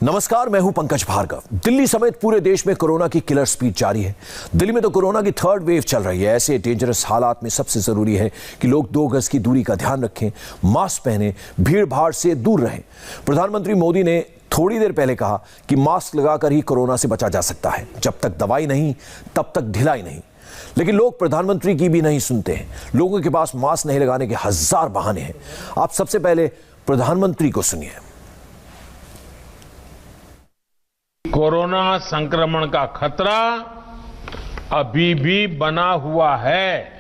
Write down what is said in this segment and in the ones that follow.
नमस्कार, मैं हूं पंकज भार्गव। दिल्ली समेत पूरे देश में कोरोना की किलर स्पीड जारी है। दिल्ली में तो कोरोना की थर्ड वेव चल रही है। ऐसे डेंजरस हालात में सबसे जरूरी है कि लोग 2 गज की दूरी का ध्यान रखें, मास्क पहने, भीड़ भाड़ से दूर रहें। प्रधानमंत्री मोदी ने थोड़ी देर पहले कहा कि मास्क लगाकर ही कोरोना से बचा जा सकता है। जब तक दवाई नहीं तब तक ढिलाई नहीं। लेकिन लोग प्रधानमंत्री की भी नहीं सुनते हैं। लोगों के पास मास्क नहीं लगाने के हजार बहाने हैं। आप सबसे पहले प्रधानमंत्री को सुनिए। कोरोना संक्रमण का खतरा अभी भी बना हुआ है।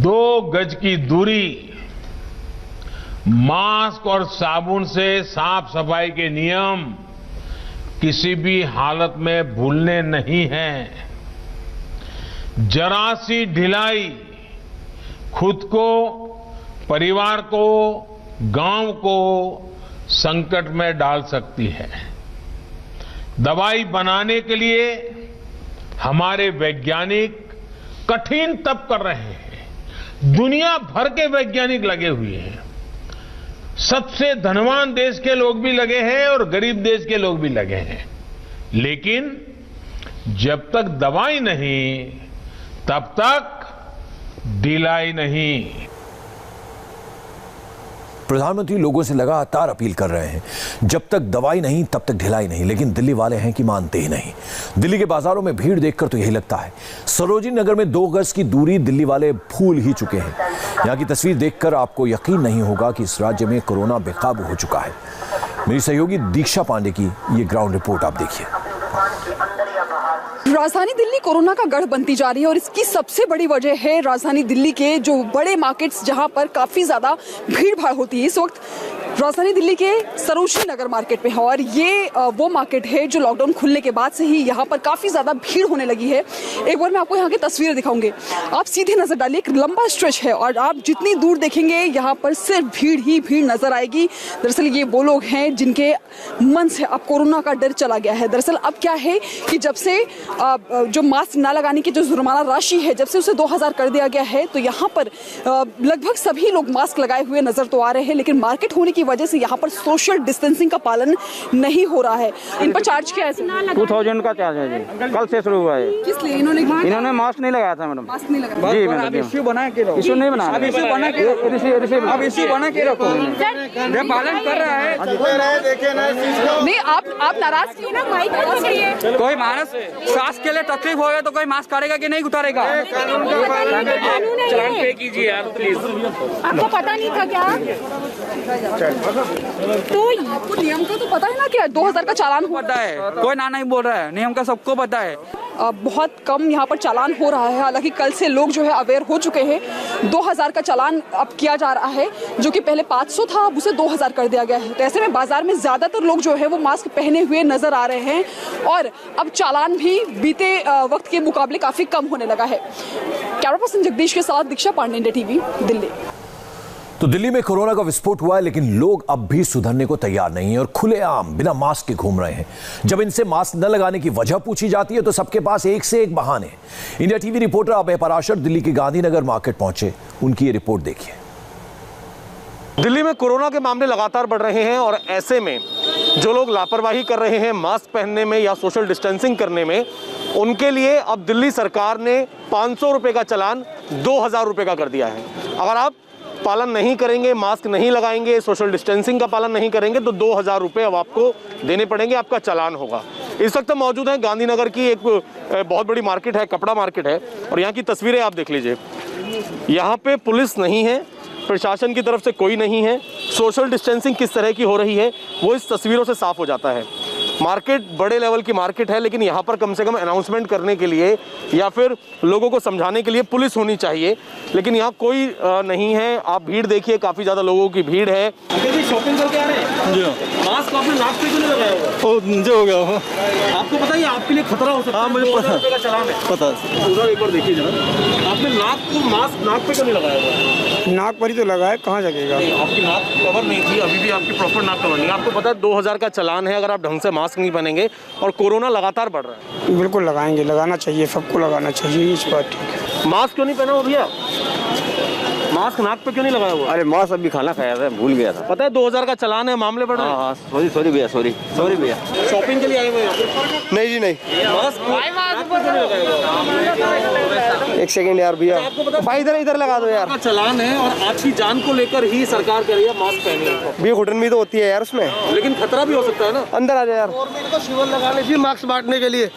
2 गज की दूरी, मास्क और साबुन से साफ सफाई के नियम किसी भी हालत में भूलने नहीं हैं। जरा सी ढिलाई खुद को, परिवार को, गांव को संकट में डाल सकती है। दवाई बनाने के लिए हमारे वैज्ञानिक कठिन तप कर रहे हैं। दुनिया भर के वैज्ञानिक लगे हुए हैं। सबसे धनवान देश के लोग भी लगे हैं और गरीब देश के लोग भी लगे हैं। लेकिन जब तक दवाई नहीं तब तक ढिलाई नहीं। प्रधानमंत्री लोगों से लगातार अपील कर रहे हैं, जब तक दवाई नहीं तब तक ढिलाई नहीं। लेकिन दिल्ली वाले हैं कि मानते ही नहीं। दिल्ली के बाजारों में भीड़ देखकर तो यही लगता है। सरोजिनी नगर में 2 गज की दूरी दिल्ली वाले भूल ही चुके हैं। यहाँ की तस्वीर देखकर आपको यकीन नहीं होगा कि इस राज्य में कोरोना बेकाबू हो चुका है। मेरी सहयोगी दीक्षा पांडे की ये ग्राउंड रिपोर्ट आप देखिए। राजधानी दिल्ली कोरोना का गढ़ बनती जा रही है और इसकी सबसे बड़ी वजह है राजधानी दिल्ली के जो बड़े मार्केट्स जहां पर काफी ज्यादा भीड़ भाड़ होती है। इस वक्त राजधानी दिल्ली के सरोजिनी नगर मार्केट में है और ये वो मार्केट है जो लॉकडाउन खुलने के बाद से ही यहाँ पर काफी ज्यादा भीड़ होने लगी है। एक बार मैं आपको यहाँ की तस्वीरें दिखाऊंगे, आप सीधे नजर डालिए। एक लंबा स्ट्रेच है और आप जितनी दूर देखेंगे यहाँ पर सिर्फ भीड़ ही भीड़ नजर आएगी। दरअसल ये वो लोग हैं जिनके मन से अब कोरोना का डर चला गया है। दरअसल अब क्या है कि जब से जो मास्क ना लगाने की जो जुर्माना राशि है, जब से उसे 2000 कर दिया गया है, तो यहाँ पर लगभग सभी लोग मास्क लगाए हुए नजर तो आ रहे हैं। लेकिन मार्केट होने की वजह से यहाँ पर सोशल डिस्टेंसिंग का पालन नहीं हो रहा है। इन पर चार्ज क्या है? 2000 का चार्ज है जी। कल से शुरू हुआ है। किस लिए? इन्होंने मास्क नहीं लगाया था मैडम। मास्क नहीं लगाया जी मैडम। इश्यू बना के रखो। इश्यू नहीं बना, अब इश्यू बना के रखो। अब इश्यू बना के रखो। जब पालन कर रहा है नहीं, आप नाराज क्यों? कोई मानस सांस के लिए तकलीफ हो तो कोई मास्क करेगा कि नहीं उतारेगा? चलान पे कीजिए यार प्लीज। आपको पता नहीं था क्या? तो आपको नियम का तो पता है ना क्या? 2000 का चालान पता है, कोई ना नहीं बोल रहा है। नियम का सबको पता है। बहुत कम यहाँ पर चालान हो रहा है। हालांकि कल से लोग जो है अवेयर हो चुके हैं। 2000 का चालान अब किया जा रहा है, जो कि पहले 500 था, अब उसे 2000 कर दिया गया है। तो ऐसे में बाजार में ज्यादातर लोग जो है वो मास्क पहने हुए नजर आ रहे हैं और अब चालान भी बीते वक्त के मुकाबले काफी कम होने लगा है। कैमरा पर्सन जगदीश के साथ दीक्षा पांडे, इंडिया टीवी, दिल्ली। तो दिल्ली में कोरोना का विस्फोट हुआ है, लेकिन लोग अब भी सुधरने को तैयार नहीं है और खुलेआम बिना मास्क के घूम रहे हैं। जब इनसे मास्क न लगाने की वजह पूछी जाती है तो सबके पास एक से एक बहाने। इंडिया टीवी रिपोर्टर अभय पराशर दिल्ली के गांधीनगर मार्केट पहुंचे। उनकी ये रिपोर्ट देखिए। दिल्ली में कोरोना के मामले लगातार बढ़ रहे हैं और ऐसे में जो लोग लापरवाही कर रहे हैं मास्क पहनने में या सोशल डिस्टेंसिंग करने में, उनके लिए अब दिल्ली सरकार ने 500 रुपए का चालान 2000 रुपए का कर दिया है। अगर आप पालन नहीं करेंगे, मास्क नहीं लगाएंगे, सोशल डिस्टेंसिंग का पालन नहीं करेंगे तो 2000 रुपए अब आपको देने पड़ेंगे, आपका चालान होगा। इस वक्त हम मौजूद हैं गांधीनगर की एक बहुत बड़ी मार्केट है, कपड़ा मार्केट है, और यहाँ की तस्वीरें आप देख लीजिए। यहाँ पे पुलिस नहीं है, प्रशासन की तरफ से कोई नहीं है। सोशल डिस्टेंसिंग किस तरह की हो रही है वो इस तस्वीरों से साफ हो जाता है। मार्केट बड़े लेवल की मार्केट है, लेकिन यहाँ पर कम से कम अनाउंसमेंट करने के लिए या फिर लोगों को समझाने के लिए पुलिस होनी चाहिए, लेकिन यहाँ कोई नहीं है। आप भीड़ देखिए, काफ़ी ज़्यादा लोगों की भीड़ है। शॉपिंग करके आ रहे हैं जी। मास्क आपने नाक पे क्यों नहीं लगाया हुआ? मुझे हो गया हो। आपको पता है आपके लिए खतरा हो सकता है? मुझे पता है। का चालान है। पता है। उधर एक बार देखिए जरा, आपने मास्क नाक पे क्यों नहीं लगाया हुआ? नाक पर ही तो लगाए, कहाँ जगेगा? आपकी नाक कवर नहीं थी, अभी भी आपकी प्रॉपर नाक कवर नहीं है। आपको पता है 2000 का चालान है अगर आप ढंग से मास्क नहीं पहनेंगे, और कोरोना लगातार बढ़ रहा है। बिल्कुल लगाएंगे, लगाना चाहिए, सबको लगाना चाहिए। इस बात ठीक है। मास्क क्यों नहीं पहना हो भैया? मास्क नाक पे क्यों नहीं लगाया हुआ? अरे मास्क अभी खाना खाया था, भूल गया था। पता है 2000 का चालान है, मामले बढ़ रहे हैं। हाँ, सॉरी भैया, सॉरी भैया। शॉपिंग के लिए आए हुए हैं यहाँ पे? नहीं जी नहीं। मास्क नाक पे क्यों नहीं लगाया हुआ? एक सेकंड यार भैया, भाई इधर लगा दो यार। का चालान है और आपकी जान को लेकर ही सरकार कह रही है मास्क पहनिए। भैया घुटन भी तो होती है यार उसमें, लेकिन खतरा भी हो सकता है ना। अंदर आ जाए यार। गवर्नमेंट को शिविर लगाने चाहिए मास्क बांटने के लिए,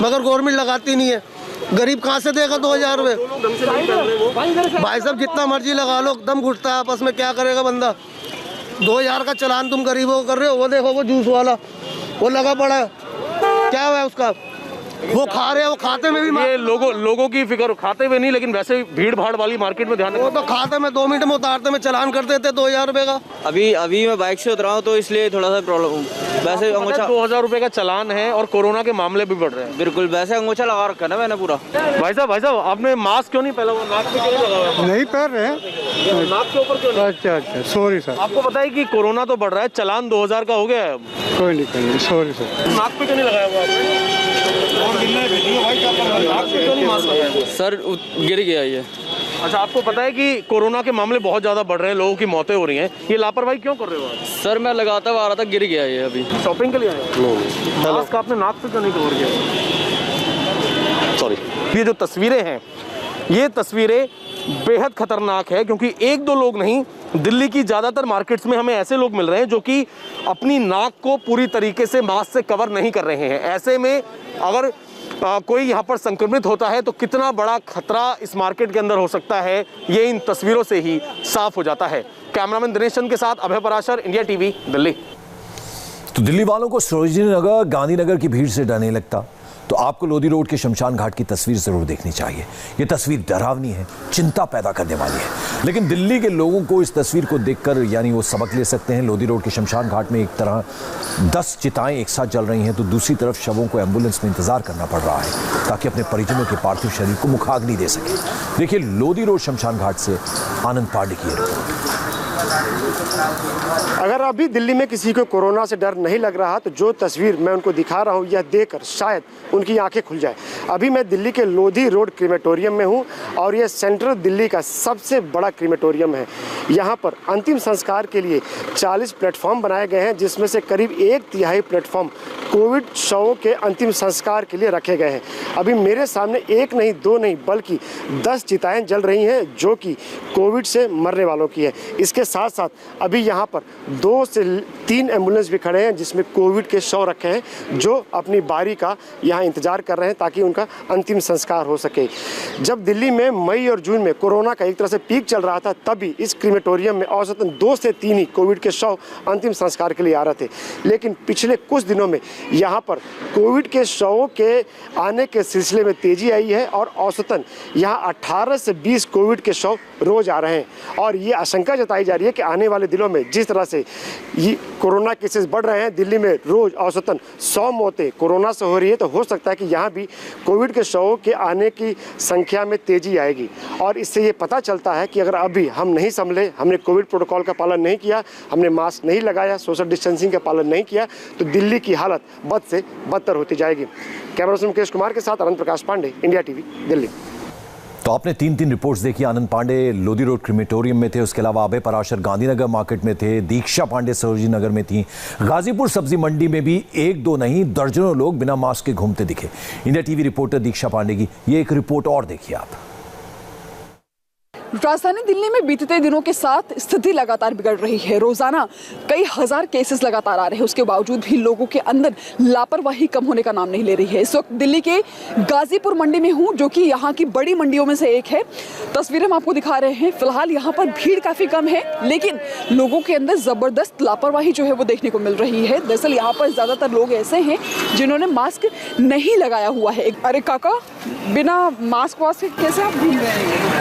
मगर गवर्नमेंट लगाती नहीं है। गरीब कहाँ से देगा 2000 रुपए? भाई साहब जितना मर्जी लगा लो, दम घुटता है आपस में, क्या करेगा बंदा? 2000 का चालान तुम गरीबों को कर रहे हो। वो देखो वो जूस वाला वो लगा पड़ा है, क्या हुआ है उसका? वो खा रहे हैं, वो खाते में भी ये लोगों की फिक्र, खाते हुए नहीं लेकिन वैसे भीड़ भाड़ वाली मार्केट में ध्यान वो तो खाते में 2 मिनट में उतारते में चालान कर देते 2000 रुपए का। अभी मैं बाइक से उतरा हूँ तो इसलिए थोड़ा सा प्रॉब्लम। वैसे अंगूठा 2000 रुपए का चालान है और कोरोना के मामले भी बढ़ रहे हैं। बिल्कुल, वैसे अंगूठा लगा रखा ना मैंने पूरा। भाई साहब आपने मास्क क्यों नहीं पहना हुआ? नाक पे क्यों नहीं लगा हुआ? नहीं पहन रहे हैं, नाक के ऊपर क्यों नहीं? अच्छा सॉरी सर। आपको पता है कि कोरोना तो बढ़ रहा है, चालान 2000 का हो गया है अब। कोई नहीं, सॉरी सर। नाक पे क्यों नहीं लगाया हुआ आपने? नाक पे क्यों नहीं मास्क लगाया हुआ? सर गिर गया ये। अच्छा, आपको पता है कि कोरोना के मामले बहुत ज्यादा बढ़ रहे हैं, लोगों की मौतें हो रही हैं, ये लापरवाही क्यों कर रहे हो आप? सर मैं लगाता हुआ आ रहा था, गिर गया ये अभी। शॉपिंग के लिए आए हो? मास्क आपने नाक पे क्यों नहीं कवर किया? सॉरी। ये जो तस्वीरें हैं, ये तस्वीरें बेहद खतरनाक है, क्योंकि एक दो लोग नहीं, दिल्ली की ज़्यादातर मार्केट्स में हमें ऐसे लोग मिल रहे हैं जो कि अपनी नाक को पूरी तरीके से मास्क से कवर नहीं कर रहे हैं। ऐसे में अगर कोई यहाँ पर संक्रमित होता है तो कितना बड़ा खतरा इस मार्केट के अंदर हो सकता है, ये इन तस्वीरों से ही साफ हो जाता है। कैमरामैन दिनेश चंद के साथ अभय पराशर, इंडिया टीवी, दिल्ली। तो दिल्ली वालों को सरोजिनी नगर, गांधीनगर की भीड़ से डर नहीं लगता, तो आपको लोधी रोड के शमशान घाट की तस्वीर जरूर देखनी चाहिए। ये तस्वीर डरावनी है, चिंता पैदा करने वाली है, लेकिन दिल्ली के लोगों को इस तस्वीर को देखकर यानी वो सबक ले सकते हैं। लोधी रोड के शमशान घाट में एक तरह 10 चिताएं एक साथ जल रही हैं, तो दूसरी तरफ शवों को एम्बुलेंस में इंतजार करना पड़ रहा है ताकि अपने परिजनों के पार्थिव शरीर को मुखाग्नि दे सके। देखिए लोधी रोड शमशान घाट से आनंद पांडे की रिपोर्ट। अगर अभी दिल्ली में किसी को कोरोना से डर नहीं लग रहा तो जो तस्वीर मैं उनको दिखा रहा हूँ यह देखकर शायद उनकी आंखें खुल जाए। अभी मैं दिल्ली के लोधी रोड क्रीमेटोरियम में हूँ और यह सेंट्रल दिल्ली का सबसे बड़ा क्रीमेटोरियम है। यहाँ पर अंतिम संस्कार के लिए 40 प्लेटफॉर्म बनाए गए हैं, जिसमें से करीब 1/3 प्लेटफॉर्म कोविड शवों के अंतिम संस्कार के लिए रखे गए हैं। अभी मेरे सामने 1 नहीं 2 नहीं बल्कि 10 चिताएं जल रही हैं जो कि कोविड से मरने वालों की है। इसके साथ साथ अभी यहाँ पर 2 से 3 एम्बुलेंस भी खड़े हैं जिसमें कोविड के शव रखे हैं, जो अपनी बारी का यहाँ इंतजार कर रहे हैं ताकि उनका अंतिम संस्कार हो सके। जब दिल्ली में मई और जून में कोरोना का एक तरह से पीक चल रहा था, तभी इस क्रीमेटोरियम में औसतन 2 से 3 ही कोविड के शव अंतिम संस्कार के लिए आ रहे थे। लेकिन पिछले कुछ दिनों में यहाँ पर कोविड के शवों के आने के सिलसिले में तेजी आई है और औसतन यहाँ 18 से 20 कोविड के शव रोज आ रहे हैं। और ये आशंका जताई जा रही है कि आने वाले दिनों में जिस तरह से ये कोरोना केसेस बढ़ रहे हैं, दिल्ली में रोज औसतन 100 मौतें कोरोना से हो रही है, तो हो सकता है कि यहाँ भी कोविड के शवों के आने की संख्या में तेजी आएगी। और इससे ये पता चलता है कि अगर अभी हम नहीं संभले, हमने कोविड प्रोटोकॉल का पालन नहीं किया, हमने मास्क नहीं लगाया, सोशल डिस्टेंसिंग का पालन नहीं किया, तो दिल्ली की हालत बद से बदतर होती जाएगी। कैमरा पर्सन मुकेश कुमार के साथ आनंद प्रकाश पांडे, इंडिया टीवी, दिल्ली। तो आपने 3 रिपोर्ट्स देखी। आनंद पांडे लोधी रोड क्रीमेटोरियम में थे, उसके अलावा अभय पराशर गांधीनगर मार्केट में थे, दीक्षा पांडे सरोजिनी नगर में थी, गाजीपुर सब्जी मंडी में भी 1-2 नहीं दर्जनों लोग बिना मास्क के घूमते दिखे। इंडिया टीवी रिपोर्टर दीक्षा पांडे की ये एक रिपोर्ट और देखिए आप। राजधानी दिल्ली में बीतते दिनों के साथ स्थिति लगातार बिगड़ रही है। रोजाना कई हजार केसेस लगातार आ रहे हैं, उसके बावजूद भी लोगों के अंदर लापरवाही कम होने का नाम नहीं ले रही है। इस वक्त दिल्ली के गाजीपुर मंडी में हूं, जो कि यहाँ की बड़ी मंडियों में से एक है। तस्वीरें हम आपको दिखा रहे हैं। फिलहाल यहाँ पर भीड़ काफी कम है, लेकिन लोगों के अंदर जबरदस्त लापरवाही जो है वो देखने को मिल रही है। दरअसल यहाँ पर ज्यादातर लोग ऐसे हैं जिन्होंने मास्क नहीं लगाया हुआ है। अरे काका, बिना मास्क वास्क कैसे आप घूम रहे हैं?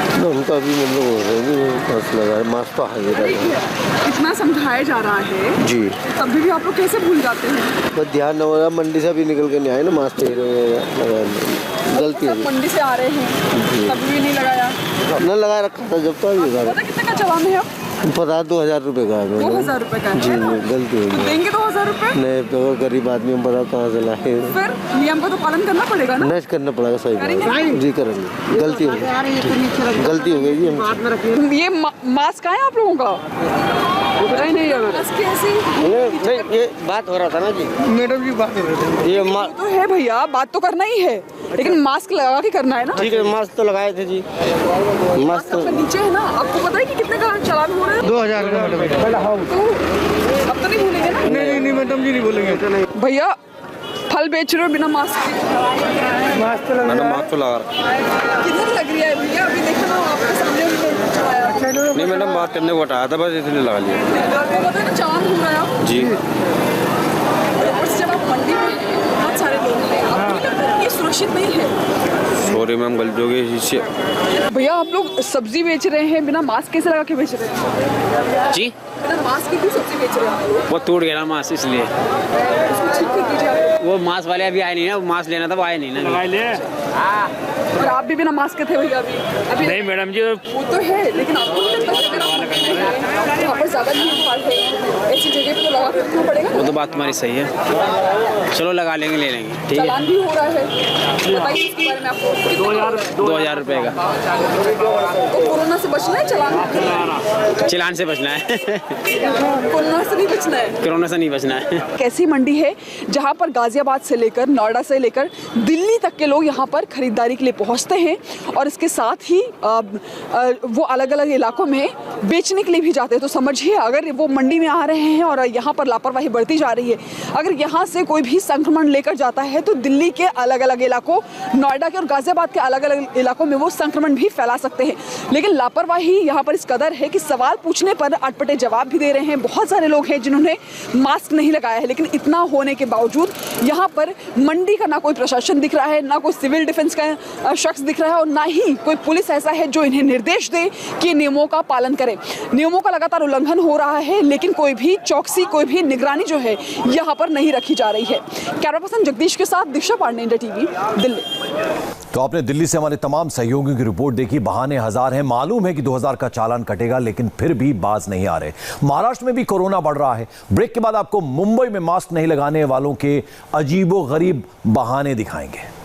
मास्क तो है, इतना समझाया जा रहा है जी, तब भी आप लोग कैसे भूल जाते हैं? बस ध्यान न होगा, मंडी से भी निकल के नहीं आए ना, मास्क गलती है। मंडी से आ रहे हैं तब भी नहीं लगाया? न लगा रखा था जब तक। पता कितने का चालान है अब? पता 2000 रुपये का है। 2000 रुपये का जी है ना? गलती हो तो गई। देंगे 2000 रुपये? नहीं तो गरीब आदमी हम पता कहाँ से लाए। फिर नियम का तो पालन करना पड़ेगा ना? नहीं करना पड़ेगा, सही बात। जी करेंगे, गलती हो गई, गलती हो गई जी हमसे। ये मास्क कहाँ है आप लोगों का? नहीं ये बात हो रहा था ना जी, मैडम जी बात हो रही ये तो है भैया, बात तो करना ही है, लेकिन मास्क लगा के करना है ना। ठीक है, मास्क तो लगाए थे जी, मास्क तो नीचे है ना। आपको पता है कि कितने का चालान हो रहा है? 2000 का मैडम। तो अब तो नहीं भूलेंगे ना? नहीं मैडम जी नहीं बोलेंगे। भैया फल बेच रहे हो बिना मास्क के? मास्क तो लगा, मास्क तो लगा रहा। किधर लग रही है भैया? अभी देखो ना, आपके सामने चलाया। नहीं मैडम, बात करने को हटाया था, बस इसलिए लगा लिया चालान हो रहा है जी। और जब आप मंडी में बहुत सारे लोग हैं, आपको नहीं लगता ये सुरक्षित नहीं है? सॉरी मैम, गलती हो गई इससे। भैया आप लोग सब्जी बेच रहे हैं, बिना मास्क कैसे लगा के बेच रहे हैं जी? बिना मास्क की क्यों सब्जी बेच रहे हैं? वो टूट गया ना मास्क, इसलिए। उसको ठीक कर दीजिए आप। वो मास्क वाले अभी आए नहीं ना, वो मास्क लेना था, वो आए नहीं ना। और आप भी बिना मास्क के थे भैया अभी? नहीं मैडम जी, वो तो है, लेकिन आपको नहीं लगता कि अगर आप यहाँ पर ज़्यादा भीड़ भाड़ है, ऐसी जगह पे तो लगा के रखना पड़ेगा? वो तो बात तुम्हारी सही है, चलो लगा लेंगे, ले लेंगे, ठीक है। चालान भी हो रहा है, बताइए इसके बारे में आपको। 2000 रुपये का। तो कोरोना से बचना है, चलान से बचना है। कोरोना से नहीं बचना है। कोरोना से नहीं बचना है। कैसी मंडी है जहाँ पर गाजियाबाद से लेकर, नोएडा से लेकर दिल्ली तक के लोग यहाँ पर खरीदारी के लिए पहुँचते हैं, और इसके साथ ही वो अलग अलग इलाकों में बेचने के लिए भी जाते हैं। तो समझिए, अगर वो मंडी में आ रहे हैं और यहाँ पर लापरवाही बढ़ती जा रही है, अगर यहाँ से कोई भी संक्रमण लेकर जाता है तो दिल्ली के अलग अलग इलाकों, नोएडा के और गाजियाबाद के अलग अलग इलाकों में वो संक्रमण भी फैला सकते हैं। लेकिन लापरवाही यहाँ पर इस कदर है कि सवाल पूछने पर अटपटे जवाब भी दे रहे हैं। बहुत सारे लोग हैं जिन्होंने मास्क नहीं लगाया है, लेकिन इतना होने के बावजूद यहाँ पर मंडी का ना कोई प्रशासन दिख रहा है, ना कोई सिविल डिफेंस का शख्स दिख रहा है, और ना ही कोई पुलिस ऐसा है जो इन्हें निर्देश दे कि नियमों का पालन करें। नियमों का लगातार उल्लंघन हो रहा है, लेकिन कोई भी चौकसी, कोई भी निगरानी जो है यहाँ पर नहीं रखी जा रही है। कैमरा पर्सन जगदीश के साथ दीक्षा पांडे, इंडिया टीवी, दिल्ली। तो आपने दिल्ली से हमारे तमाम सहयोगियों की रिपोर्ट देखी। बहाने हजार हैं, मालूम है कि 2000 का चालान कटेगा, लेकिन फिर भी बाज नहीं आ रहे। महाराष्ट्र में भी कोरोना बढ़ रहा है। ब्रेक के बाद आपको मुंबई में मास्क नहीं लगाने वालों के अजीबो गरीब बहाने दिखाएंगे।